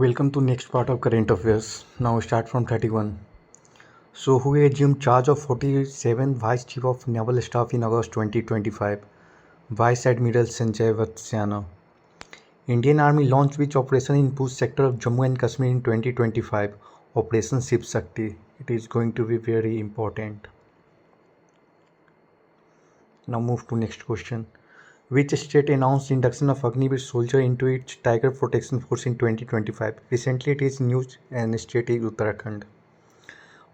Welcome to next part of current affairs. Now start from 31. So who assumed charge of 47 Vice Chief of Naval Staff in August 2025? Vice Admiral Sanjay Vatsyaنا. Indian Army launched which operation in Poonch sector of Jammu and Kashmir in 2025? Operation Shiv Shakti. It is going to be very important. Now move to next question. Which state announced induction of Agniveer soldier into its Tiger Protection Force in 2025? Recently it is news and state is Uttarakhand.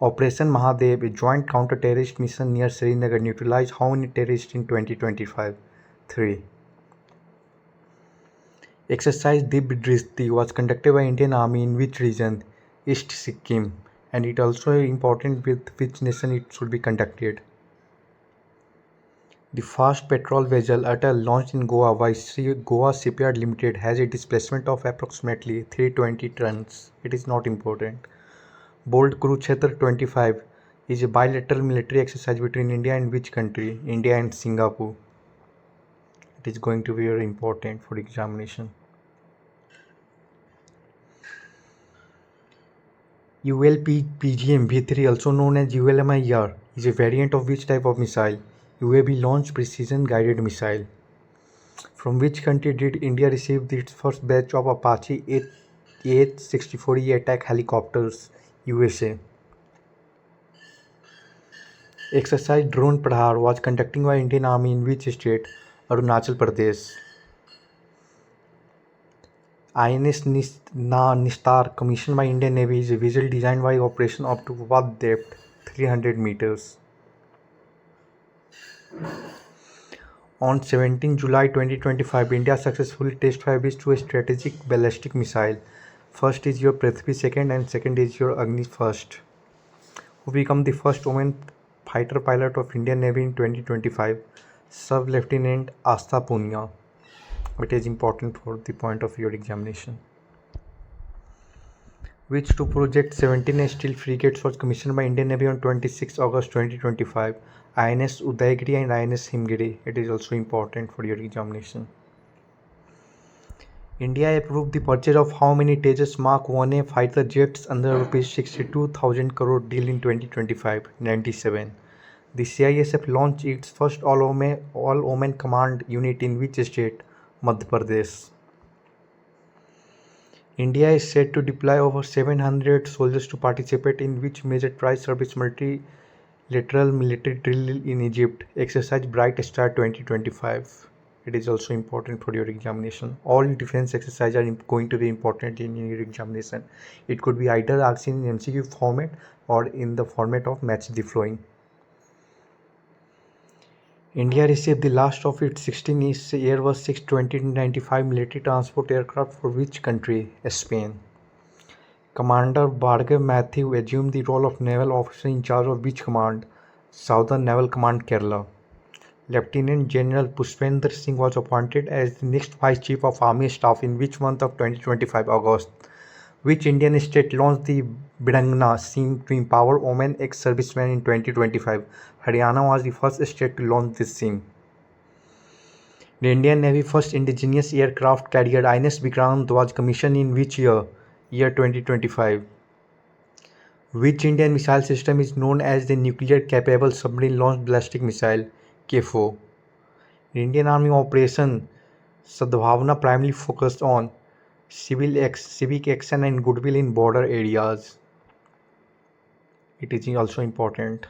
Operation Mahadev, a joint counter-terrorist mission near Srinagar, neutralized how many terrorists in 2025? 3. Exercise Dib was conducted by Indian Army in which region? East Sikkim. And it also important with which nation it should be conducted. The first petrol vessel Atal launched in Goa by Goa Shipyard Limited has a displacement of approximately 320 tons. It is not important. Bold Kurukshetra 25 is a bilateral military exercise between India and which country? India and Singapore. It is going to be very important for examination. ULPGM V3, also known as ULMIR, is a variant of which type of missile? UAV launched precision guided missile. From which country did India receive its first batch of Apache 864E attack helicopters? USA. Exercise Drone Prahar was conducted by Indian Army in which state? Arunachal Pradesh. INS Nistar, commissioned by Indian Navy, is a vessel designed by operation up to what depth? 300 meters. On 17 July 2025, India successfully tested 5 two strategic ballistic missile. First is your Prithvi second and second is your Agni first. Who became the first woman fighter pilot of Indian Navy in 2025? Sub-Lieutenant Astha Punia. It is important for the point of your examination. Which two Project 17 steel frigates was commissioned by Indian Navy on 26 August 2025? INS Udaygiri and INS Himgiri. It is also important for your examination. India approved the purchase of how many Tejas Mark 1A fighter jets under Rs 62,000 crore deal in 2025? 97. The CISF launched its first all-women command unit in which state? Madhya Pradesh. India is set to deploy over 700 soldiers to participate in which major tri-service multilateral military drill in Egypt? Exercise Bright Star 2025. It is also important for your examination. All defense exercises are going to be important in your examination. It could be either asked in MCQ format or in the format of match the following. India received the last of its 16 Airbus 620-95 military transport aircraft for which country? Spain. Commander Bhargav Mathew assumed the role of naval officer in charge of which command? Southern Naval Command, Kerala. Lieutenant General Pushpender Singh was appointed as the next Vice Chief of Army Staff in which month of 2025? August. Which Indian state launched the Birangana scheme to empower women ex-servicemen in 2025? Haryana was the first state to launch this scheme. The Indian Navy first indigenous aircraft carrier INS Vikrant was commissioned in which year? Year 2025. Which Indian missile system is known as the nuclear-capable submarine-launched ballistic missile? K4. The Indian Army Operation Sadbhavna primarily focused on civic action and goodwill in border areas. It is also important.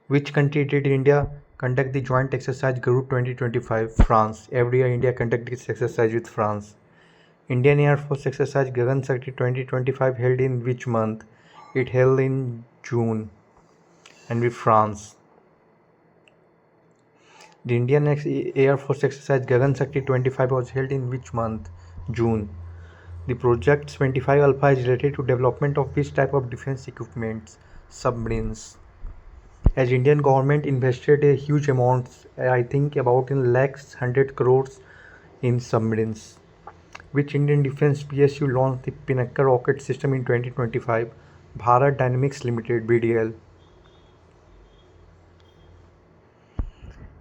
Which country did India conduct the joint exercise Group 2025? France. Every year India conducts this exercise with France. Indian Air Force exercise Gagan Shakti 2025 held in which month? It held in June and with France. The Indian Air Force exercise Gagan Shakti 25 was held in which month? June. The Project 25 Alpha is related to development of which type of defense equipments? Submarines. As Indian government invested a huge amount, I think about in lakhs, 100 crores in submarines. Which Indian Defence PSU launched the Pinnacle rocket system in 2025? Bharat Dynamics Limited, BDL.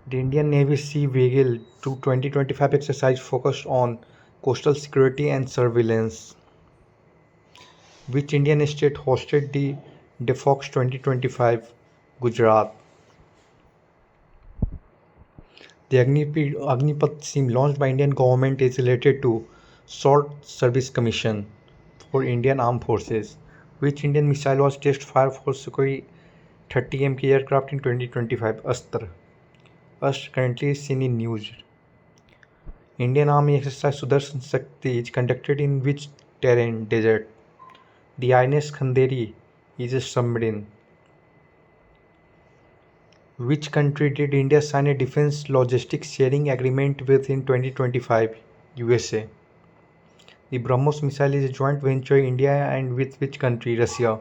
The Indian Navy Sea Beagle 2025 exercise focused on Coastal security and surveillance. Which Indian state hosted the DEFENCE 2025? Gujarat. The Agnipath scheme launched by Indian government is related to Short Service Commission for Indian Armed Forces. Which Indian missile was test fired for Sukhoi 30 MK aircraft in 2025? Astra. Astra currently is seen in news. Indian Army exercise Sudarshan Shakti is conducted in which terrain? Desert. The INS Khanderi is a submarine. Which country did India sign a defense logistics sharing agreement with in 2025? USA. The BrahMos missile is a joint venture India and with which country? Russia.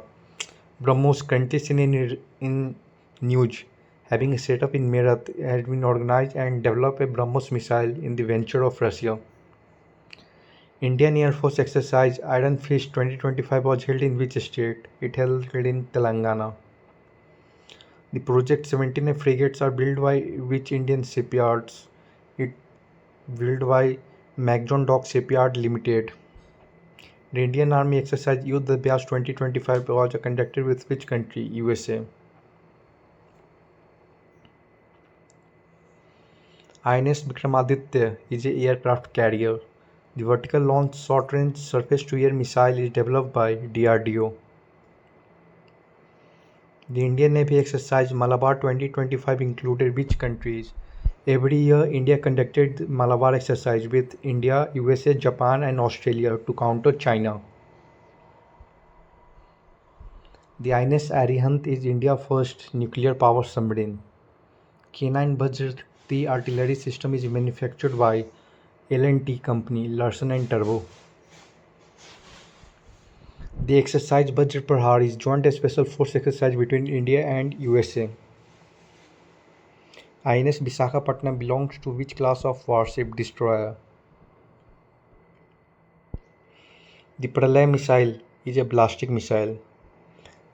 BrahMos currently seen in news having a setup in Meerut has been organized and developed a BrahMos missile in the venture of Russia. Indian Air Force exercise Iron Fist 2025 was held in which state? It held in Telangana. The Project 17 frigates are built by which Indian shipyards? It built by Magjon Dock Shipyard Limited. The Indian Army exercise Yudh Abhyas 2025 was conducted with which country? USA. INS Vikramaditya is a aircraft carrier. The vertical launch short-range surface-to-air missile is developed by DRDO. The Indian Navy exercise Malabar 2025 included which countries? Every year, India conducted Malabar exercise with India, USA, Japan and Australia to counter China. The INS Arihant is India's first nuclear power submarine. K9 Vajra the artillery system is manufactured by L&T company Larsen & Toubro. The exercise Vajra Prahar is joint special force exercise between India and USA. INS Visakhapatnam belongs to which class of warship destroyer? The Pralay missile is a ballistic missile.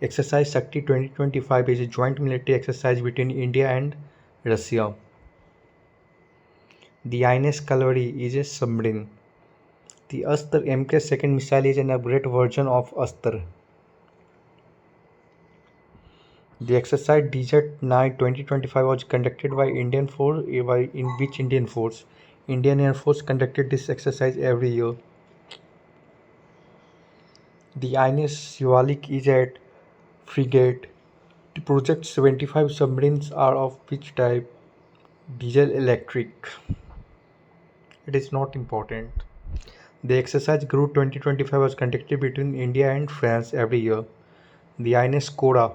Exercise Shakti 2025 is a joint military exercise between India and Russia. The INS Kalvari is a submarine. The Astra MK second missile is an upgraded version of Astra. The exercise Desert Night 2025 was conducted by Indian Force. In which Indian Force? Indian Air Force conducted this exercise every year. The INS Shivalik is at frigate. The Project 75 submarines are of which type? Diesel electric. It is not important. The exercise Guru 2025 was conducted between India and France every year. The INS Koda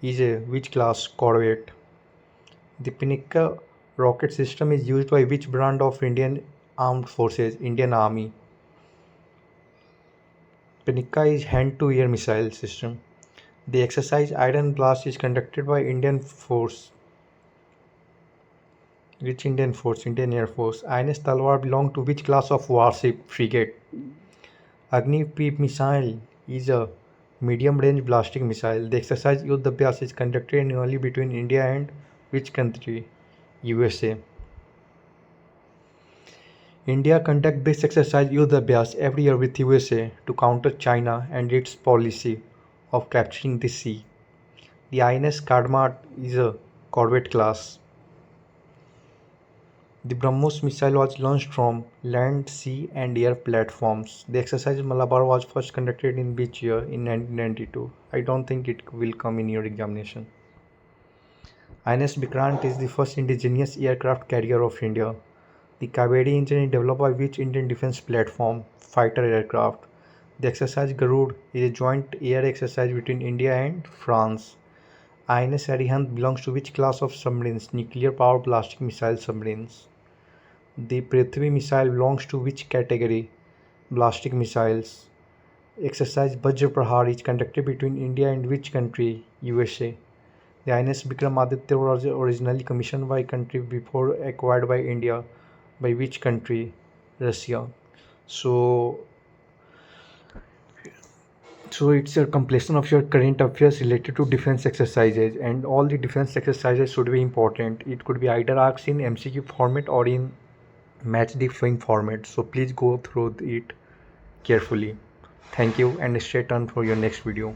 is a which class? Corvette. The Pinaka rocket system is used by which brand of Indian Armed Forces? Indian Army. Pinaka is hand-to-air missile system. The exercise Iron Blast is conducted by Indian Force. Which Indian Force? Indian Air Force. INS Talwar belong to which class of warship? Frigate. Agni-Peep missile is a medium-range ballistic missile. The exercise Yudh Abhyas is conducted annually between India and which country? USA. India conducts this exercise Yudh Abhyas every year with USA to counter China and its policy of capturing the sea. The INS Kadmat is a corvette class. The BrahMos missile was launched from land, sea and air platforms. The exercise Malabar was first conducted in which year? In 1992. I don't think it will come in your examination. INS Vikrant is the first indigenous aircraft carrier of India. The Kaveri engine is developed by which Indian defense platform? Fighter aircraft. The exercise Garud is a joint air exercise between India and France. INS Arihant belongs to which class of submarines? Nuclear powered ballistic missile submarines. The Prithvi missile belongs to which category? Ballistic missiles. Exercise Vajra Prahar is conducted between India and which country? USA. The INS Vikramaditya was originally commissioned by country before acquired by India. By which country? Russia. So it's a completion of your current affairs related to defense exercises, and all the defense exercises should be important. It could be either asked in MCQ format or in match the flowing format, so please go through it carefully. Thank you and stay tuned for your next video.